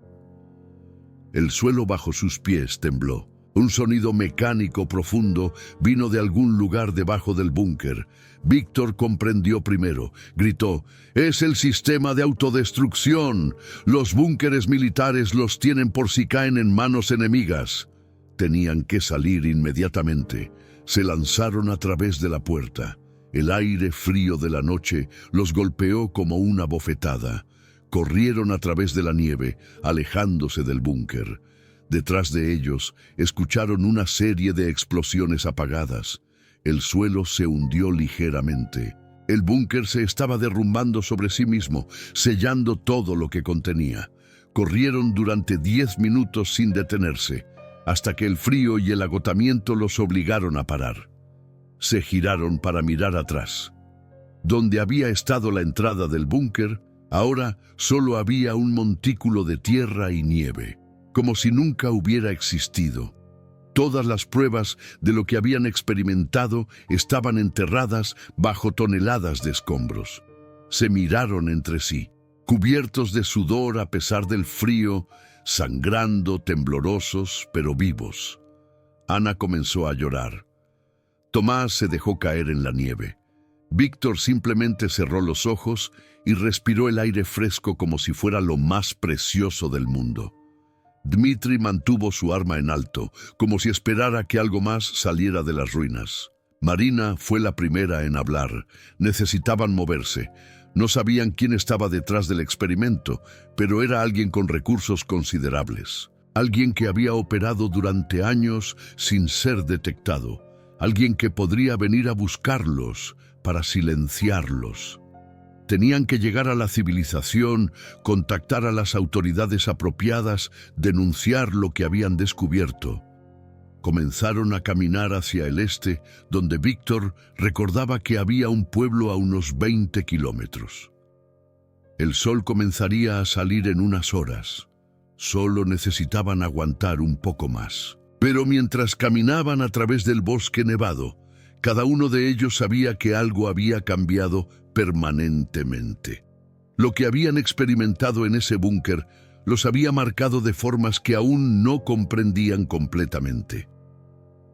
El suelo bajo sus pies tembló. Un sonido mecánico profundo vino de algún lugar debajo del búnker. Víctor comprendió primero. Gritó: «¡Es el sistema de autodestrucción! Los búnkeres militares los tienen por si caen en manos enemigas». Tenían que salir inmediatamente. Se lanzaron a través de la puerta. El aire frío de la noche los golpeó como una bofetada. Corrieron a través de la nieve, alejándose del búnker. Detrás de ellos, escucharon una serie de explosiones apagadas. El suelo se hundió ligeramente. El búnker se estaba derrumbando sobre sí mismo, sellando todo lo que contenía. Corrieron durante 10 minutos sin detenerse, hasta que el frío y el agotamiento los obligaron a parar. Se giraron para mirar atrás. Donde había estado la entrada del búnker, ahora solo había un montículo de tierra y nieve, como si nunca hubiera existido. Todas las pruebas de lo que habían experimentado estaban enterradas bajo toneladas de escombros. Se miraron entre sí, cubiertos de sudor a pesar del frío, sangrando, temblorosos, pero vivos. Ana comenzó a llorar. Tomás se dejó caer en la nieve. Víctor simplemente cerró los ojos y respiró el aire fresco como si fuera lo más precioso del mundo. Dmitri mantuvo su arma en alto, como si esperara que algo más saliera de las ruinas. Marina fue la primera en hablar. Necesitaban moverse. No sabían quién estaba detrás del experimento, pero era alguien con recursos considerables. Alguien que había operado durante años sin ser detectado. Alguien que podría venir a buscarlos para silenciarlos. Tenían que llegar a la civilización, contactar a las autoridades apropiadas, denunciar lo que habían descubierto. Comenzaron a caminar hacia el este, donde Víctor recordaba que había un pueblo a unos 20 kilómetros. El sol comenzaría a salir en unas horas. Solo necesitaban aguantar un poco más. Pero mientras caminaban a través del bosque nevado, cada uno de ellos sabía que algo había cambiado permanentemente. Lo que habían experimentado en ese búnker los había marcado de formas que aún no comprendían completamente.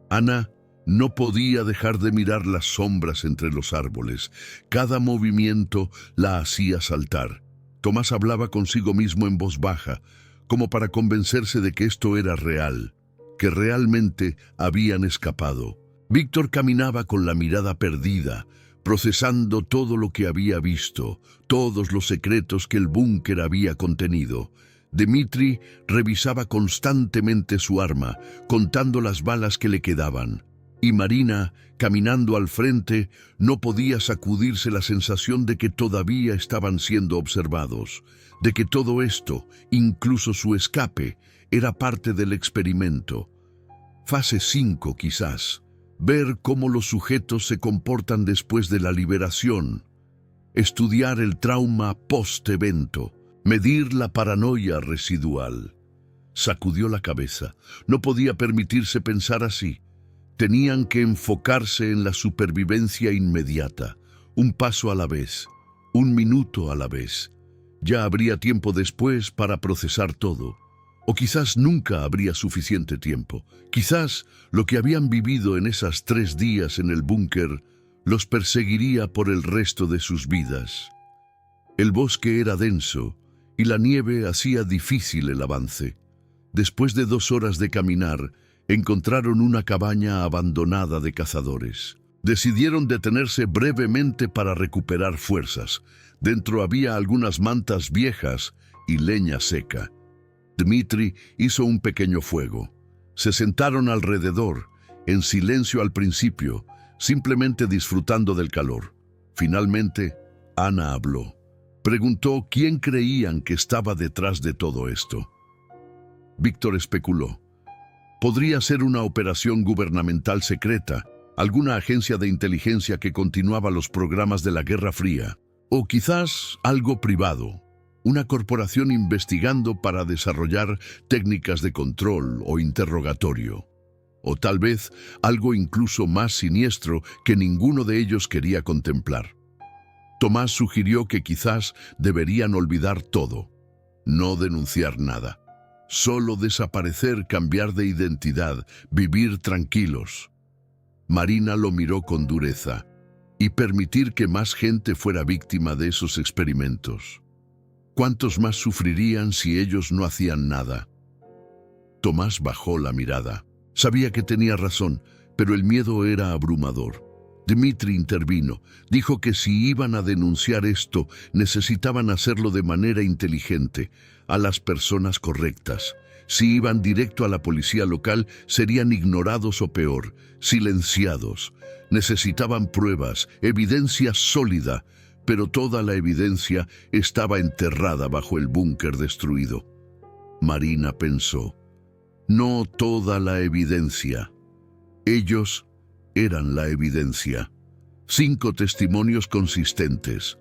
Ana no podía dejar de mirar las sombras entre los árboles. Cada movimiento la hacía saltar. Tomás hablaba consigo mismo en voz baja, como para convencerse de que esto era real, que realmente habían escapado. Víctor caminaba con la mirada perdida, procesando todo lo que había visto, todos los secretos que el búnker había contenido. Dmitri revisaba constantemente su arma, contando las balas que le quedaban. Y Marina, caminando al frente, no podía sacudirse la sensación de que todavía estaban siendo observados, de que todo esto, incluso su escape, era parte del experimento. Fase 5, quizás. Ver cómo los sujetos se comportan después de la liberación. Estudiar el trauma post-evento. Medir la paranoia residual. Sacudió la cabeza. No podía permitirse pensar así. Tenían que enfocarse en la supervivencia inmediata. Un paso a la vez. Un minuto a la vez. Ya habría tiempo después para procesar todo. O quizás nunca habría suficiente tiempo. Quizás lo que habían vivido en esas 3 días en el búnker los perseguiría por el resto de sus vidas. El bosque era denso y la nieve hacía difícil el avance. Después de 2 horas de caminar, encontraron una cabaña abandonada de cazadores. Decidieron detenerse brevemente para recuperar fuerzas. Dentro había algunas mantas viejas y leña seca. Dmitri hizo un pequeño fuego. Se sentaron alrededor, en silencio al principio, simplemente disfrutando del calor. Finalmente, Ana habló. Preguntó quién creían que estaba detrás de todo esto. Víctor especuló. Podría ser una operación gubernamental secreta, alguna agencia de inteligencia que continuaba los programas de la Guerra Fría, o quizás algo privado. Una corporación investigando para desarrollar técnicas de control o interrogatorio. O tal vez algo incluso más siniestro que ninguno de ellos quería contemplar. Tomás sugirió que quizás deberían olvidar todo, no denunciar nada. Solo desaparecer, cambiar de identidad, vivir tranquilos. Marina lo miró con dureza y permitir que más gente fuera víctima de esos experimentos. ¿Cuántos más sufrirían si ellos no hacían nada? Tomás bajó la mirada. Sabía que tenía razón, pero el miedo era abrumador. Dmitri intervino. Dijo que si iban a denunciar esto, necesitaban hacerlo de manera inteligente, a las personas correctas. Si iban directo a la policía local, serían ignorados o peor, silenciados. Necesitaban pruebas, evidencia sólida, pero toda la evidencia estaba enterrada bajo el búnker destruido. Marina pensó. No toda la evidencia. Ellos eran la evidencia. 5 testimonios consistentes.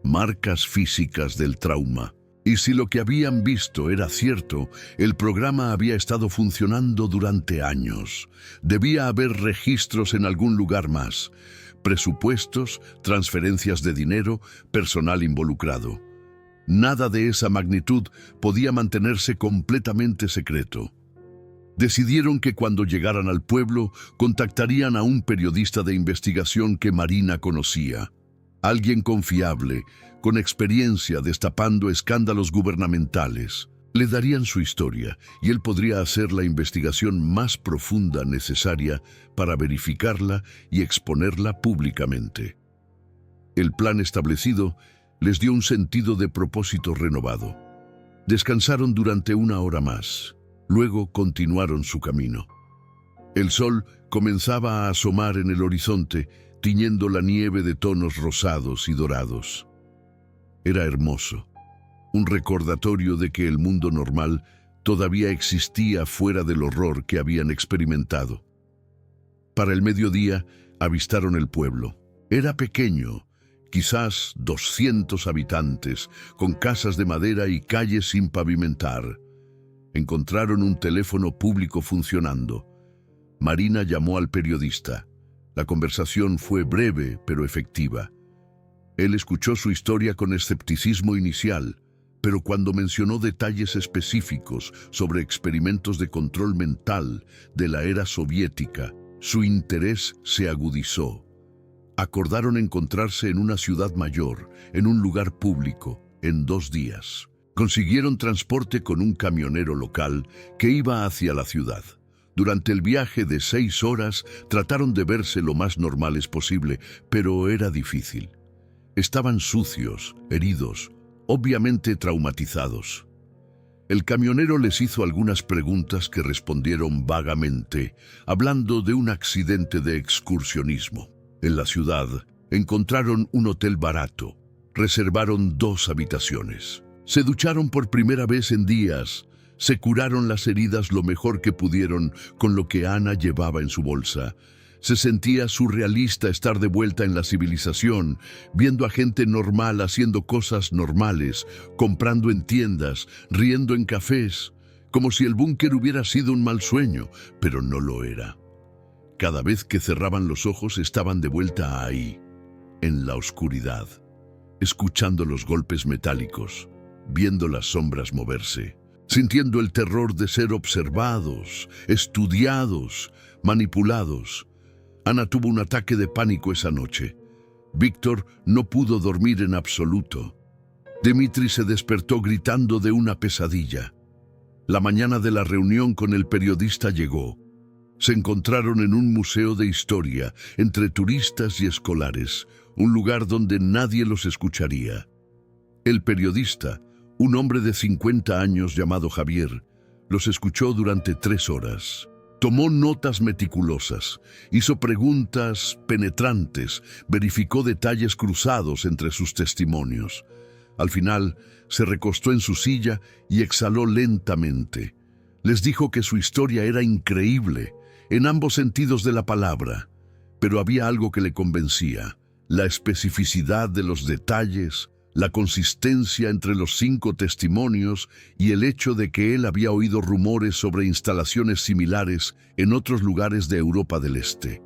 Marcas físicas del trauma. Y si lo que habían visto era cierto, el programa había estado funcionando durante años. Debía haber registros en algún lugar más. Presupuestos, transferencias de dinero, personal involucrado. Nada de esa magnitud podía mantenerse completamente secreto. Decidieron que cuando llegaran al pueblo, contactarían a un periodista de investigación que Marina conocía. Alguien confiable, con experiencia destapando escándalos gubernamentales. Le darían su historia y él podría hacer la investigación más profunda necesaria para verificarla y exponerla públicamente. El plan establecido les dio un sentido de propósito renovado. Descansaron durante 1 hora más. Luego continuaron su camino. El sol comenzaba a asomar en el horizonte, tiñendo la nieve de tonos rosados y dorados. Era hermoso, un recordatorio de que el mundo normal todavía existía fuera del horror que habían experimentado. Para el mediodía avistaron el pueblo. Era pequeño, quizás 200 habitantes, con casas de madera y calles sin pavimentar. Encontraron un teléfono público funcionando. Marina llamó al periodista. La conversación fue breve pero efectiva. Él escuchó su historia con escepticismo inicial, pero cuando mencionó detalles específicos sobre experimentos de control mental de la era soviética, su interés se agudizó. Acordaron encontrarse en una ciudad mayor, en un lugar público, en 2 días. Consiguieron transporte con un camionero local que iba hacia la ciudad. Durante el viaje de 6 horas trataron de verse lo más normales posible, pero era difícil. Estaban sucios, heridos, obviamente traumatizados. El camionero les hizo algunas preguntas que respondieron vagamente, hablando de un accidente de excursionismo. En la ciudad encontraron un hotel barato. Reservaron 2 habitaciones. Se ducharon por primera vez en días. Se curaron las heridas lo mejor que pudieron con lo que Ana llevaba en su bolsa. Se sentía surrealista estar de vuelta en la civilización, viendo a gente normal haciendo cosas normales, comprando en tiendas, riendo en cafés, como si el búnker hubiera sido un mal sueño, pero no lo era. Cada vez que cerraban los ojos estaban de vuelta ahí, en la oscuridad, escuchando los golpes metálicos, viendo las sombras moverse, sintiendo el terror de ser observados, estudiados, manipulados. Ana tuvo un ataque de pánico esa noche. Víctor no pudo dormir en absoluto. Dmitri se despertó gritando de una pesadilla. La mañana de la reunión con el periodista llegó. Se encontraron en un museo de historia, entre turistas y escolares, un lugar donde nadie los escucharía. El periodista, un hombre de 50 años llamado Javier, los escuchó durante 3 horas. Tomó notas meticulosas, hizo preguntas penetrantes, verificó detalles cruzados entre sus testimonios. Al final, se recostó en su silla y exhaló lentamente. Les dijo que su historia era increíble, en ambos sentidos de la palabra, pero había algo que le convencía: la especificidad de los detalles, la consistencia entre los 5 testimonios y el hecho de que él había oído rumores sobre instalaciones similares en otros lugares de Europa del Este.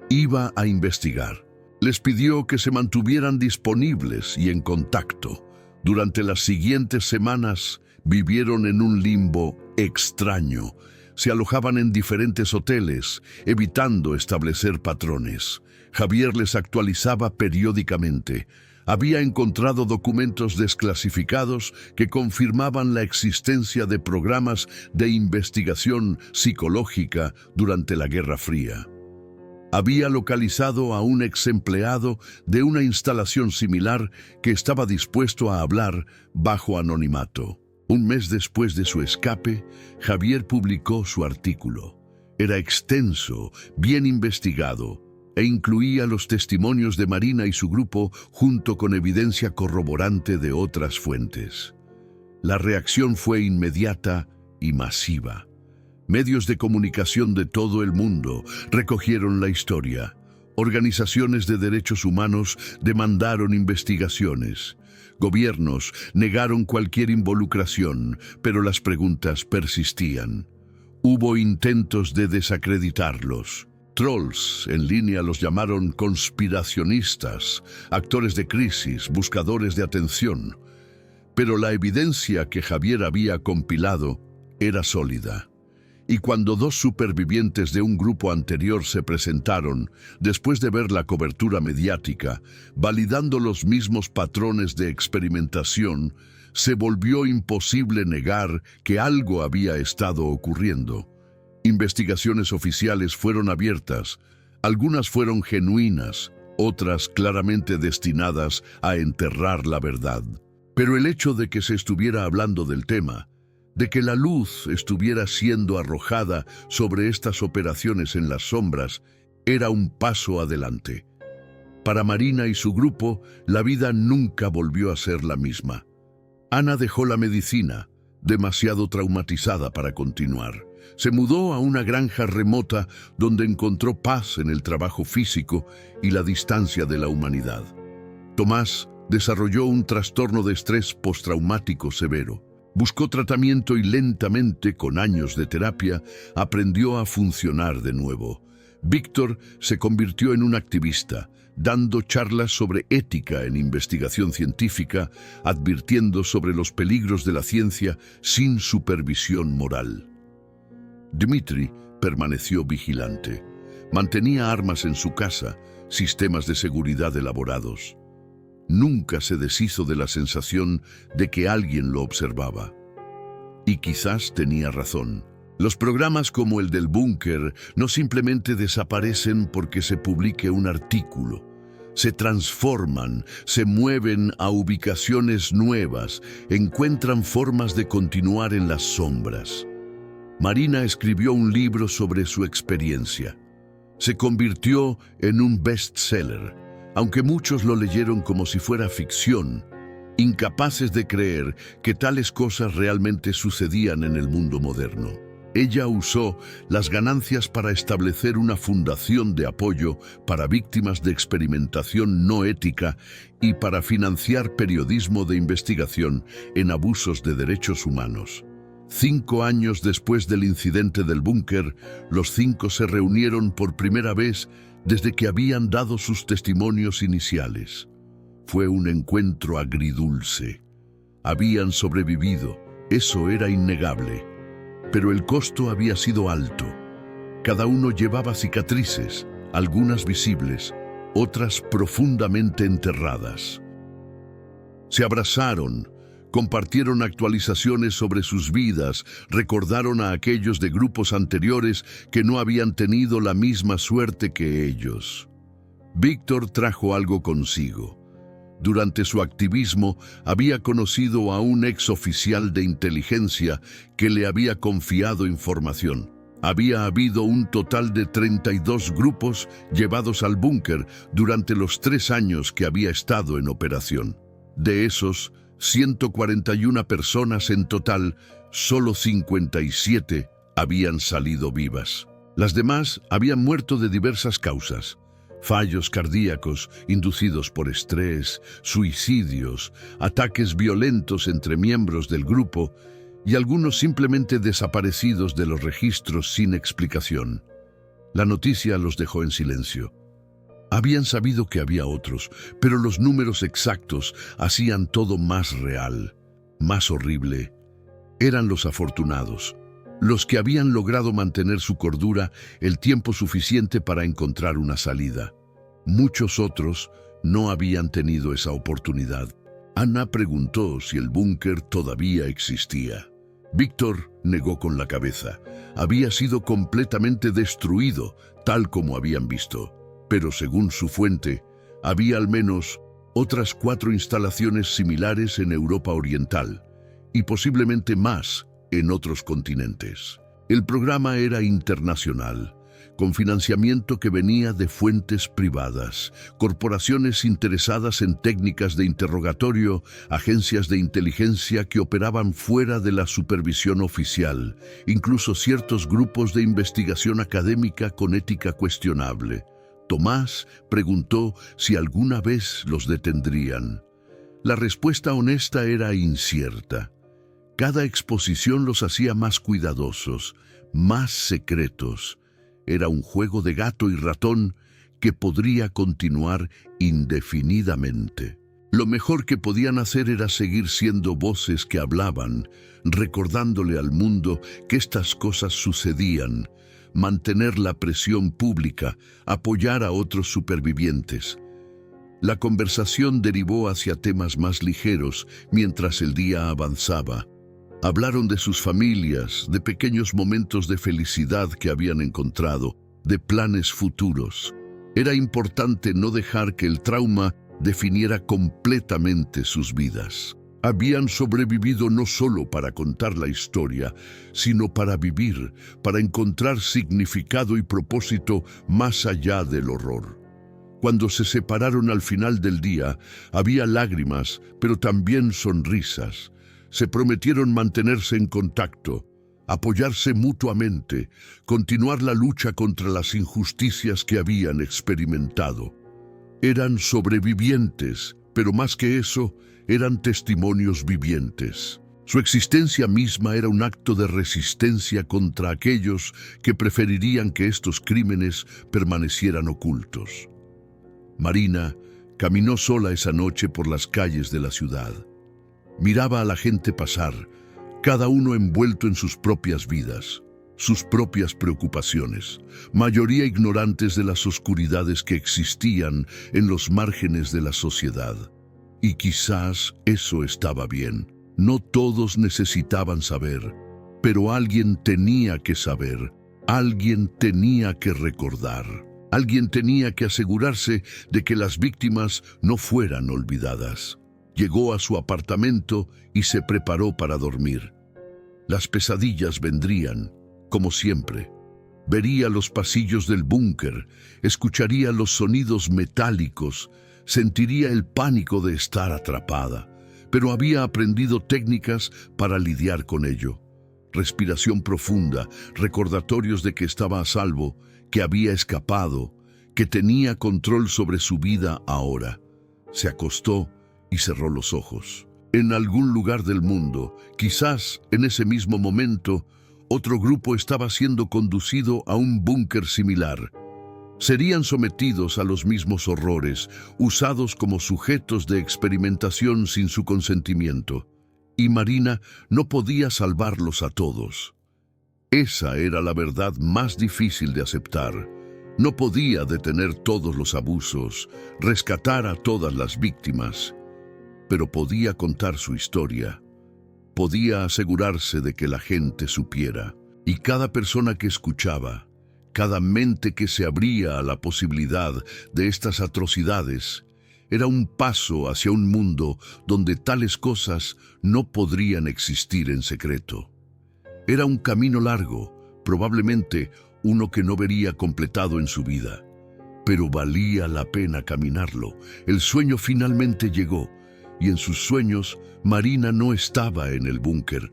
Iba a investigar. Les pidió que se mantuvieran disponibles y en contacto. Durante las siguientes semanas vivieron en un limbo extraño. Se alojaban en diferentes hoteles, evitando establecer patrones. Javier les actualizaba periódicamente. Había encontrado documentos desclasificados que confirmaban la existencia de programas de investigación psicológica durante la Guerra Fría. Había localizado a un ex empleado de una instalación similar que estaba dispuesto a hablar bajo anonimato. Un mes después de su escape, Javier publicó su artículo. Era extenso, bien investigado, e incluía los testimonios de Marina y su grupo junto con evidencia corroborante de otras fuentes. La reacción fue inmediata y masiva. Medios de comunicación de todo el mundo recogieron la historia. Organizaciones de derechos humanos demandaron investigaciones. Gobiernos negaron cualquier involucración, pero las preguntas persistían. Hubo intentos de desacreditarlos. Trolls en línea los llamaron conspiracionistas, actores de crisis, buscadores de atención. Pero la evidencia que Javier había compilado era sólida. Y cuando dos supervivientes de un grupo anterior se presentaron, después de ver la cobertura mediática, validando los mismos patrones de experimentación, se volvió imposible negar que algo había estado ocurriendo. Investigaciones oficiales fueron abiertas, algunas fueron genuinas, otras claramente destinadas a enterrar la verdad. Pero el hecho de que se estuviera hablando del tema, de que la luz estuviera siendo arrojada sobre estas operaciones en las sombras, era un paso adelante. Para Marina y su grupo, la vida nunca volvió a ser la misma. Ana dejó la medicina, demasiado traumatizada para continuar. Se mudó a una granja remota donde encontró paz en el trabajo físico y la distancia de la humanidad. Tomás desarrolló un trastorno de estrés postraumático severo. Buscó tratamiento y lentamente, con años de terapia, aprendió a funcionar de nuevo. Víctor se convirtió en un activista, dando charlas sobre ética en investigación científica, advirtiendo sobre los peligros de la ciencia sin supervisión moral. Dmitri permaneció vigilante. Mantenía armas en su casa, sistemas de seguridad elaborados. Nunca se deshizo de la sensación de que alguien lo observaba. Y quizás tenía razón. Los programas como el del búnker no simplemente desaparecen porque se publique un artículo. Se transforman, se mueven a ubicaciones nuevas, encuentran formas de continuar en las sombras. Marina escribió un libro sobre su experiencia. Se convirtió en un bestseller. Aunque muchos lo leyeron como si fuera ficción, incapaces de creer que tales cosas realmente sucedían en el mundo moderno. Ella usó las ganancias para establecer una fundación de apoyo para víctimas de experimentación no ética y para financiar periodismo de investigación en abusos de derechos humanos. 5 años después del incidente del búnker, los 5 se reunieron por primera vez desde que habían dado sus testimonios iniciales. Fue un encuentro agridulce. Habían sobrevivido, eso era innegable, pero el costo había sido alto. Cada uno llevaba cicatrices, algunas visibles, otras profundamente enterradas. Se abrazaron, compartieron actualizaciones sobre sus vidas, recordaron a aquellos de grupos anteriores que no habían tenido la misma suerte que ellos. Víctor trajo algo consigo. Durante su activismo había conocido a un exoficial de inteligencia que le había confiado información. Había habido un total de 32 grupos llevados al búnker durante los 3 años que había estado en operación. De esos, 141 personas en total, solo 57 habían salido vivas. Las demás habían muerto de diversas causas: fallos cardíacos inducidos por estrés, suicidios, ataques violentos entre miembros del grupo y algunos simplemente desaparecidos de los registros sin explicación. La noticia los dejó en silencio. Habían sabido que había otros, pero los números exactos hacían todo más real, más horrible. Eran los afortunados, los que habían logrado mantener su cordura el tiempo suficiente para encontrar una salida. Muchos otros no habían tenido esa oportunidad. Ana preguntó si el búnker todavía existía. Víctor negó con la cabeza. Había sido completamente destruido, tal como habían visto. Pero según su fuente, había al menos otras 4 instalaciones similares en Europa Oriental y posiblemente más en otros continentes. El programa era internacional, con financiamiento que venía de fuentes privadas, corporaciones interesadas en técnicas de interrogatorio, agencias de inteligencia que operaban fuera de la supervisión oficial, incluso ciertos grupos de investigación académica con ética cuestionable. Tomás preguntó si alguna vez los detendrían. La respuesta honesta era incierta. Cada exposición los hacía más cuidadosos, más secretos. Era un juego de gato y ratón que podría continuar indefinidamente. Lo mejor que podían hacer era seguir siendo voces que hablaban, recordándole al mundo que estas cosas sucedían, mantener la presión pública, apoyar a otros supervivientes. La conversación derivó hacia temas más ligeros mientras el día avanzaba. Hablaron de sus familias, de pequeños momentos de felicidad que habían encontrado, de planes futuros. Era importante no dejar que el trauma definiera completamente sus vidas. Habían sobrevivido no solo para contar la historia, sino para vivir, para encontrar significado y propósito más allá del horror. Cuando se separaron al final del día, había lágrimas, pero también sonrisas. Se prometieron mantenerse en contacto, apoyarse mutuamente, continuar la lucha contra las injusticias que habían experimentado. Eran sobrevivientes, pero más que eso, eran testimonios vivientes. Su existencia misma era un acto de resistencia contra aquellos que preferirían que estos crímenes permanecieran ocultos. Marina caminó sola esa noche por las calles de la ciudad. Miraba a la gente pasar, cada uno envuelto en sus propias vidas, sus propias preocupaciones, mayoría ignorantes de las oscuridades que existían en los márgenes de la sociedad. Y quizás eso estaba bien. No todos necesitaban saber, pero alguien tenía que saber, alguien tenía que recordar, alguien tenía que asegurarse de que las víctimas no fueran olvidadas. Llegó a su apartamento y se preparó para dormir. Las pesadillas vendrían, como siempre. Vería los pasillos del búnker, escucharía los sonidos metálicos, sentiría el pánico de estar atrapada, pero había aprendido técnicas para lidiar con ello. Respiración profunda, recordatorios de que estaba a salvo, que había escapado, que tenía control sobre su vida ahora. Se acostó y cerró los ojos. En algún lugar del mundo, quizás en ese mismo momento, otro grupo estaba siendo conducido a un búnker similar. Serían sometidos a los mismos horrores, usados como sujetos de experimentación sin su consentimiento. Y Marina no podía salvarlos a todos. Esa era la verdad más difícil de aceptar. No podía detener todos los abusos, rescatar a todas las víctimas, pero podía contar su historia. Podía asegurarse de que la gente supiera, y cada persona que escuchaba, cada mente que se abría a la posibilidad de estas atrocidades, era un paso hacia un mundo donde tales cosas no podrían existir en secreto. Era un camino largo, probablemente uno que no vería completado en su vida, pero valía la pena caminarlo. El sueño finalmente llegó, y en sus sueños Marina no estaba en el búnker,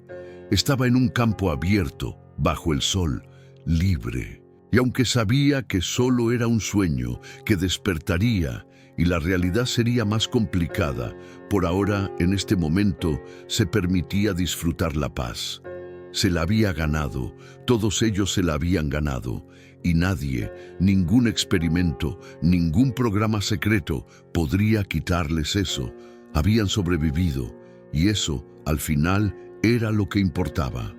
estaba en un campo abierto, bajo el sol, libre. Y aunque sabía que solo era un sueño, que despertaría y la realidad sería más complicada, por ahora, en este momento, se permitía disfrutar la paz. Se la había ganado, todos ellos se la habían ganado, y nadie, ningún experimento, ningún programa secreto podría quitarles eso. Habían sobrevivido, y eso, al final, era lo que importaba.